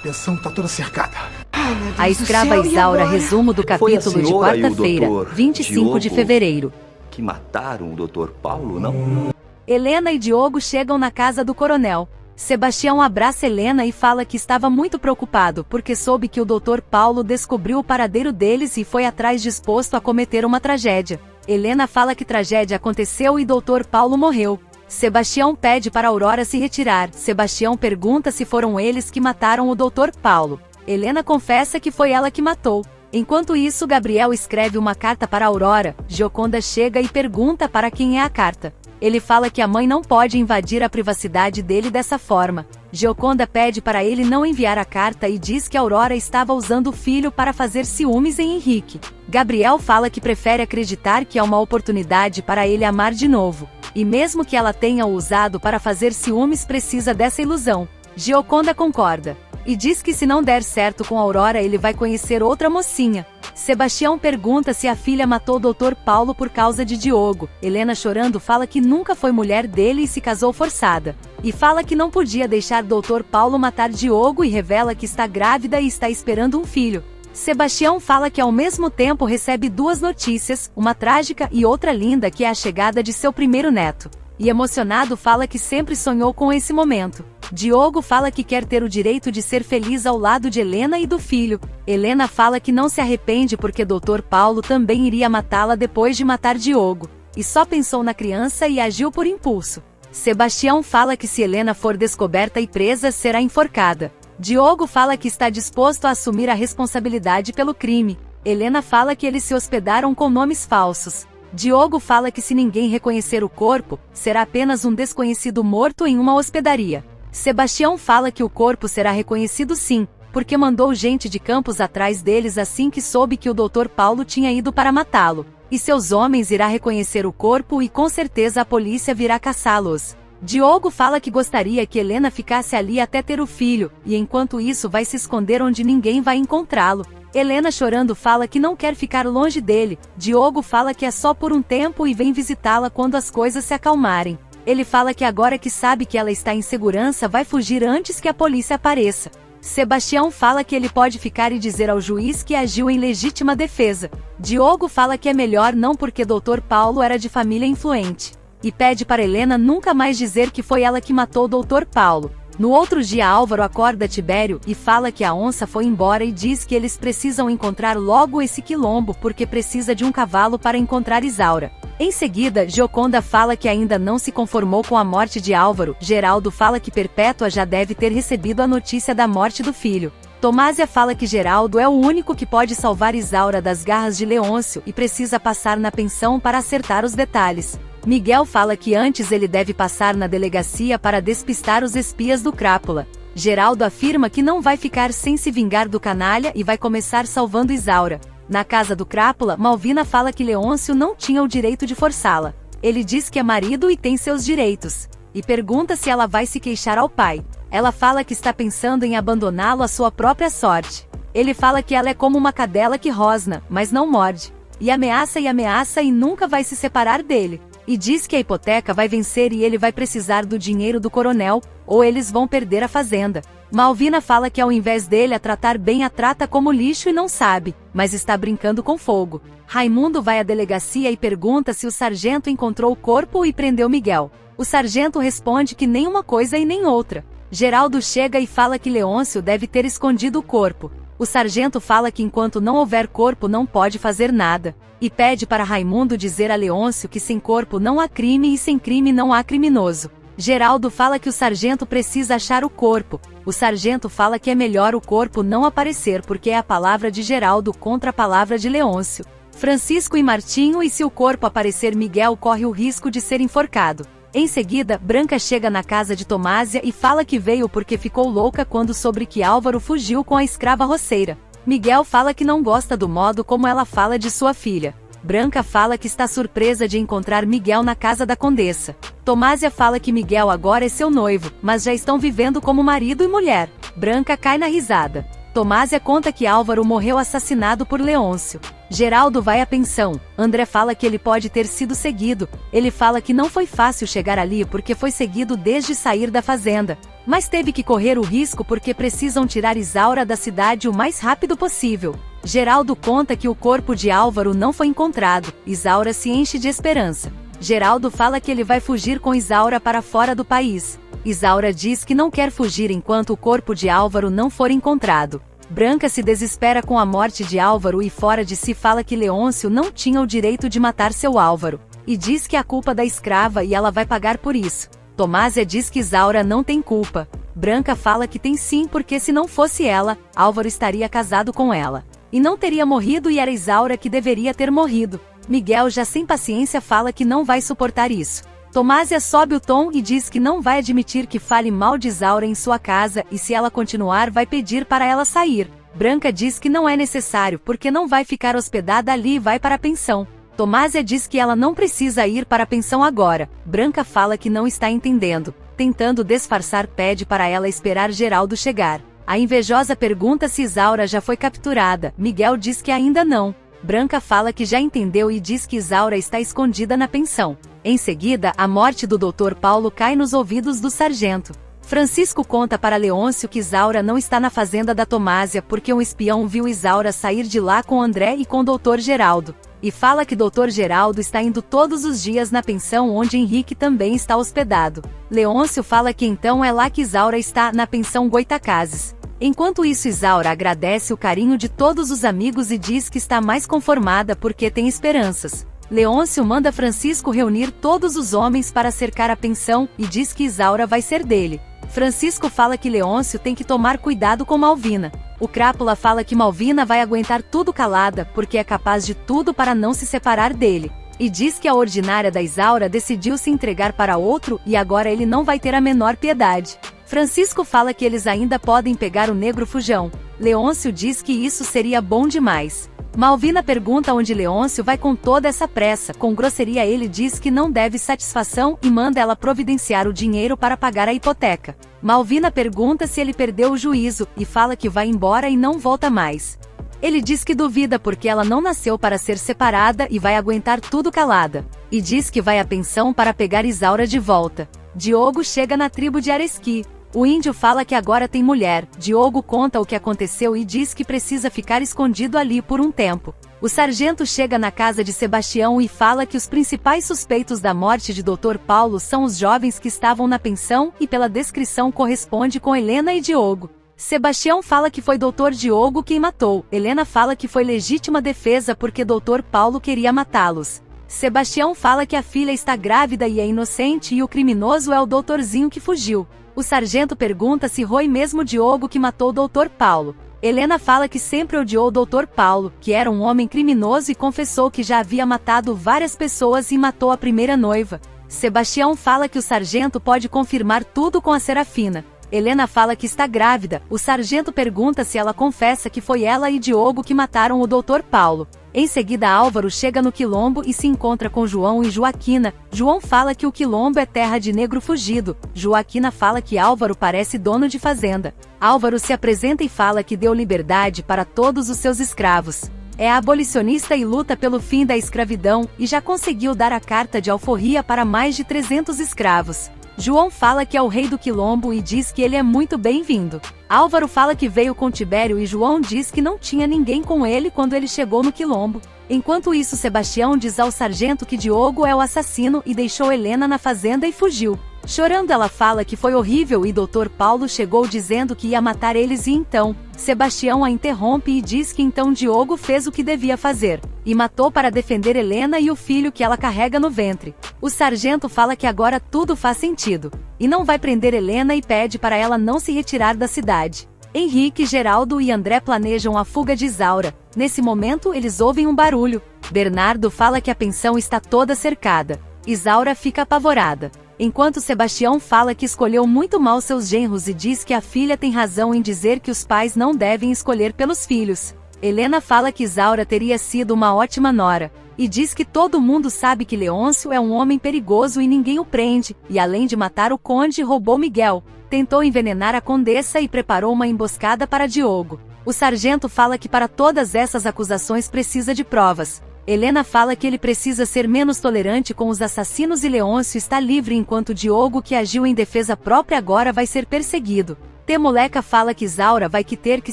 pensão tá toda cercada. Ai, meu Deus A do escrava céu, e Isaura, agora? resumo do Foi a capítulo de senhora e o quarta-feira, doutor 25 de Diogo fevereiro. que mataram o Dr. Paulo, não? Helena e Diogo chegam na casa do coronel. Sebastião abraça Helena e fala que estava muito preocupado porque soube que o Dr. Paulo descobriu o paradeiro deles e foi atrás disposto a cometer uma tragédia. Helena fala que tragédia aconteceu e Dr. Paulo morreu. Sebastião pede para Aurora se retirar. Sebastião pergunta se foram eles que mataram o Dr. Paulo. Helena confessa que foi ela que matou. Enquanto isso, Gabriel escreve uma carta para Aurora. Gioconda chega e pergunta para quem é a carta. Ele fala que a mãe não pode invadir a privacidade dele dessa forma. Gioconda pede para ele não enviar a carta e diz que Aurora estava usando o filho para fazer ciúmes em Henrique. Gabriel fala que prefere acreditar que é uma oportunidade para ele amar de novo. E mesmo que ela tenha o usado para fazer ciúmes, precisa dessa ilusão. Gioconda concorda. E diz que se não der certo com Aurora ele vai conhecer outra mocinha. Sebastião pergunta se a filha matou o Dr. Paulo por causa de Diogo. Helena, chorando, fala que nunca foi mulher dele e se casou forçada. E fala que não podia deixar Dr. Paulo matar Diogo e revela que está grávida e está esperando um filho. Sebastião fala que ao mesmo tempo recebe duas notícias, uma trágica e outra linda, que é a chegada de seu primeiro neto. E emocionado fala que sempre sonhou com esse momento. Diogo fala que quer ter o direito de ser feliz ao lado de Helena e do filho. Helena fala que não se arrepende porque Dr. Paulo também iria matá-la depois de matar Diogo. E só pensou na criança e agiu por impulso. Sebastião fala que se Helena for descoberta e presa, será enforcada. Diogo fala que está disposto a assumir a responsabilidade pelo crime. Helena fala que eles se hospedaram com nomes falsos. Diogo fala que se ninguém reconhecer o corpo, será apenas um desconhecido morto em uma hospedaria. Sebastião fala que o corpo será reconhecido sim, porque mandou gente de Campos atrás deles assim que soube que o Dr. Paulo tinha ido para matá-lo. E seus homens irá reconhecer o corpo e com certeza a polícia virá caçá-los. Diogo fala que gostaria que Helena ficasse ali até ter o filho, e enquanto isso vai se esconder onde ninguém vai encontrá-lo. Helena, chorando, fala que não quer ficar longe dele. Diogo fala que é só por um tempo e vem visitá-la quando as coisas se acalmarem. Ele fala que agora que sabe que ela está em segurança vai fugir antes que a polícia apareça. Sebastião fala que ele pode ficar e dizer ao juiz que agiu em legítima defesa. Diogo fala que é melhor não porque Dr. Paulo era de família influente. E pede para Helena nunca mais dizer que foi ela que matou o Dr. Paulo. No outro dia, Álvaro acorda Tibério e fala que a onça foi embora e diz que eles precisam encontrar logo esse quilombo porque precisa de um cavalo para encontrar Isaura. Em seguida, Gioconda fala que ainda não se conformou com a morte de Álvaro. Geraldo fala que Perpétua já deve ter recebido a notícia da morte do filho. Tomásia fala que Geraldo é o único que pode salvar Isaura das garras de Leôncio e precisa passar na pensão para acertar os detalhes. Miguel fala que antes ele deve passar na delegacia para despistar os espias do Crápula. Geraldo afirma que não vai ficar sem se vingar do canalha e vai começar salvando Isaura. Na casa do Crápula, Malvina fala que Leôncio não tinha o direito de forçá-la. Ele diz que é marido e tem seus direitos. E pergunta se ela vai se queixar ao pai. Ela fala que está pensando em abandoná-lo à sua própria sorte. Ele fala que ela é como uma cadela que rosna, mas não morde. E ameaça e nunca vai se separar dele. E diz que a hipoteca vai vencer e ele vai precisar do dinheiro do coronel, ou eles vão perder a fazenda. Malvina fala que ao invés dele a tratar bem, a trata como lixo e não sabe, mas está brincando com fogo. Raimundo vai à delegacia e pergunta se o sargento encontrou o corpo e prendeu Miguel. O sargento responde que nem uma coisa e nem outra. Geraldo chega e fala que Leôncio deve ter escondido o corpo. O sargento fala que enquanto não houver corpo não pode fazer nada, e pede para Raimundo dizer a Leôncio que sem corpo não há crime e sem crime não há criminoso. Geraldo fala que o sargento precisa achar o corpo. O sargento fala que é melhor o corpo não aparecer porque é a palavra de Geraldo contra a palavra de Leôncio. Francisco e Martinho, e se o corpo aparecer, Miguel corre o risco de ser enforcado. Em seguida, Branca chega na casa de Tomásia e fala que veio porque ficou louca quando soube que Álvaro fugiu com a escrava roceira. Miguel fala que não gosta do modo como ela fala de sua filha. Branca fala que está surpresa de encontrar Miguel na casa da condessa. Tomásia fala que Miguel agora é seu noivo, mas já estão vivendo como marido e mulher. Branca cai na risada. Tomásia conta que Álvaro morreu assassinado por Leôncio. Geraldo vai à pensão. André fala que ele pode ter sido seguido. Ele fala que não foi fácil chegar ali porque foi seguido desde sair da fazenda. Mas teve que correr o risco porque precisam tirar Isaura da cidade o mais rápido possível. Geraldo conta que o corpo de Álvaro não foi encontrado. Isaura se enche de esperança. Geraldo fala que ele vai fugir com Isaura para fora do país. Isaura diz que não quer fugir enquanto o corpo de Álvaro não for encontrado. Branca se desespera com a morte de Álvaro e fora de si fala que Leôncio não tinha o direito de matar seu Álvaro. E diz que é a culpa da escrava e ela vai pagar por isso. Tomásia diz que Isaura não tem culpa. Branca fala que tem sim porque se não fosse ela, Álvaro estaria casado com ela. E não teria morrido e era Isaura que deveria ter morrido. Miguel já sem paciência fala que não vai suportar isso. Tomásia sobe o tom e diz que não vai admitir que fale mal de Isaura em sua casa e se ela continuar vai pedir para ela sair. Branca diz que não é necessário porque não vai ficar hospedada ali e vai para a pensão. Tomásia diz que ela não precisa ir para a pensão agora. Branca fala que não está entendendo. Tentando disfarçar pede para ela esperar Geraldo chegar. A invejosa pergunta se Isaura já foi capturada. Miguel diz que ainda não. Branca fala que já entendeu e diz que Isaura está escondida na pensão. Em seguida, a morte do Dr. Paulo cai nos ouvidos do sargento. Francisco conta para Leôncio que Isaura não está na fazenda da Tomásia porque um espião viu Isaura sair de lá com André e com o Dr. Geraldo. E fala que Dr. Geraldo está indo todos os dias na pensão onde Henrique também está hospedado. Leôncio fala que então é lá que Isaura está, na pensão Goitacazes. Enquanto isso, Isaura agradece o carinho de todos os amigos e diz que está mais conformada porque tem esperanças. Leôncio manda Francisco reunir todos os homens para cercar a pensão e diz que Isaura vai ser dele. Francisco fala que Leôncio tem que tomar cuidado com Malvina. O Crápula fala que Malvina vai aguentar tudo calada porque é capaz de tudo para não se separar dele. E diz que a ordinária da Isaura decidiu se entregar para outro e agora ele não vai ter a menor piedade. Francisco fala que eles ainda podem pegar o negro fujão. Leôncio diz que isso seria bom demais. Malvina pergunta onde Leôncio vai com toda essa pressa. Com grosseria ele diz que não deve satisfação e manda ela providenciar o dinheiro para pagar a hipoteca. Malvina pergunta se ele perdeu o juízo e fala que vai embora e não volta mais. Ele diz que duvida porque ela não nasceu para ser separada e vai aguentar tudo calada. E diz que vai à pensão para pegar Isaura de volta. Diogo chega na tribo de Aresqui. O índio fala que agora tem mulher. Diogo conta o que aconteceu e diz que precisa ficar escondido ali por um tempo. O sargento chega na casa de Sebastião e fala que os principais suspeitos da morte de Dr. Paulo são os jovens que estavam na pensão e pela descrição corresponde com Helena e Diogo. Sebastião fala que foi Dr. Diogo quem matou. Helena fala que foi legítima defesa porque Dr. Paulo queria matá-los. Sebastião fala que a filha está grávida e é inocente e o criminoso é o doutorzinho que fugiu. O sargento pergunta se foi mesmo Diogo que matou o Dr. Paulo. Helena fala que sempre odiou o Dr. Paulo, que era um homem criminoso e confessou que já havia matado várias pessoas e matou a primeira noiva. Sebastião fala que o sargento pode confirmar tudo com a Serafina. Helena fala que está grávida. O sargento pergunta se ela confessa que foi ela e Diogo que mataram o Dr. Paulo. Em seguida, Álvaro chega no quilombo e se encontra com João e Joaquina. João fala que o quilombo é terra de negro fugido. Joaquina fala que Álvaro parece dono de fazenda. Álvaro se apresenta e fala que deu liberdade para todos os seus escravos. É abolicionista e luta pelo fim da escravidão e já conseguiu dar a carta de alforria para mais de 300 escravos. João fala que é o rei do quilombo e diz que ele é muito bem-vindo. Álvaro fala que veio com Tibério e João diz que não tinha ninguém com ele quando ele chegou no quilombo. Enquanto isso, Sebastião diz ao sargento que Diogo é o assassino e deixou Helena na fazenda e fugiu. Chorando, ela fala que foi horrível e Dr. Paulo chegou dizendo que ia matar eles e então, Sebastião a interrompe e diz que então Diogo fez o que devia fazer, e matou para defender Helena e o filho que ela carrega no ventre. O sargento fala que agora tudo faz sentido, e não vai prender Helena e pede para ela não se retirar da cidade. Henrique, Geraldo e André planejam a fuga de Isaura. Nesse momento eles ouvem um barulho. Bernardo fala que a pensão está toda cercada. Isaura fica apavorada. Enquanto Sebastião fala que escolheu muito mal seus genros e diz que a filha tem razão em dizer que os pais não devem escolher pelos filhos. Helena fala que Isaura teria sido uma ótima nora, e diz que todo mundo sabe que Leôncio é um homem perigoso e ninguém o prende, e além de matar o conde roubou Miguel, tentou envenenar a condessa e preparou uma emboscada para Diogo. O sargento fala que para todas essas acusações precisa de provas. Helena fala que ele precisa ser menos tolerante com os assassinos e Leôncio está livre enquanto Diogo, que agiu em defesa própria, agora vai ser perseguido. Moleca fala que Isaura vai ter que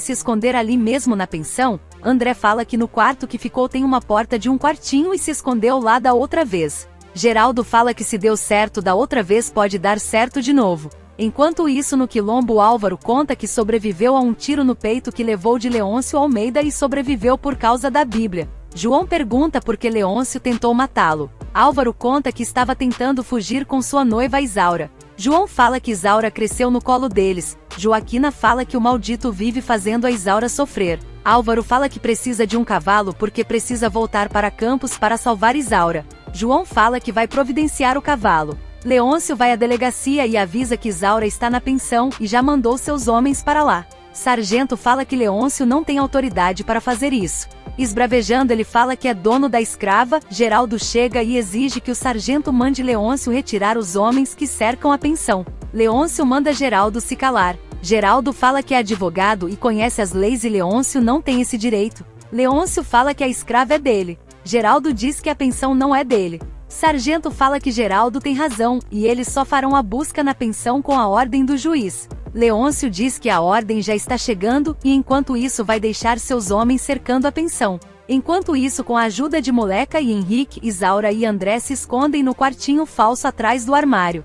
se esconder ali mesmo na pensão. André fala que no quarto que ficou tem uma porta de um quartinho e se escondeu lá da outra vez. Geraldo fala que se deu certo da outra vez pode dar certo de novo. Enquanto isso, no quilombo, Álvaro conta que sobreviveu a um tiro no peito que levou de Leôncio Almeida e sobreviveu por causa da Bíblia. João pergunta por que Leôncio tentou matá-lo. Álvaro conta que estava tentando fugir com sua noiva Isaura. João fala que Isaura cresceu no colo deles. Joaquina fala que o maldito vive fazendo a Isaura sofrer. Álvaro fala que precisa de um cavalo porque precisa voltar para Campos para salvar Isaura. João fala que vai providenciar o cavalo. Leôncio vai à delegacia e avisa que Isaura está na pensão e já mandou seus homens para lá. Sargento fala que Leôncio não tem autoridade para fazer isso. Esbravejando, ele fala que é dono da escrava. Geraldo chega e exige que o sargento mande Leôncio retirar os homens que cercam a pensão. Leôncio manda Geraldo se calar. Geraldo fala que é advogado e conhece as leis e Leôncio não tem esse direito. Leôncio fala que a escrava é dele. Geraldo diz que a pensão não é dele. Sargento fala que Geraldo tem razão, e eles só farão a busca na pensão com a ordem do juiz. Leôncio diz que a ordem já está chegando, e enquanto isso vai deixar seus homens cercando a pensão. Enquanto isso, com a ajuda de Moleca e Henrique, Isaura e André se escondem no quartinho falso atrás do armário.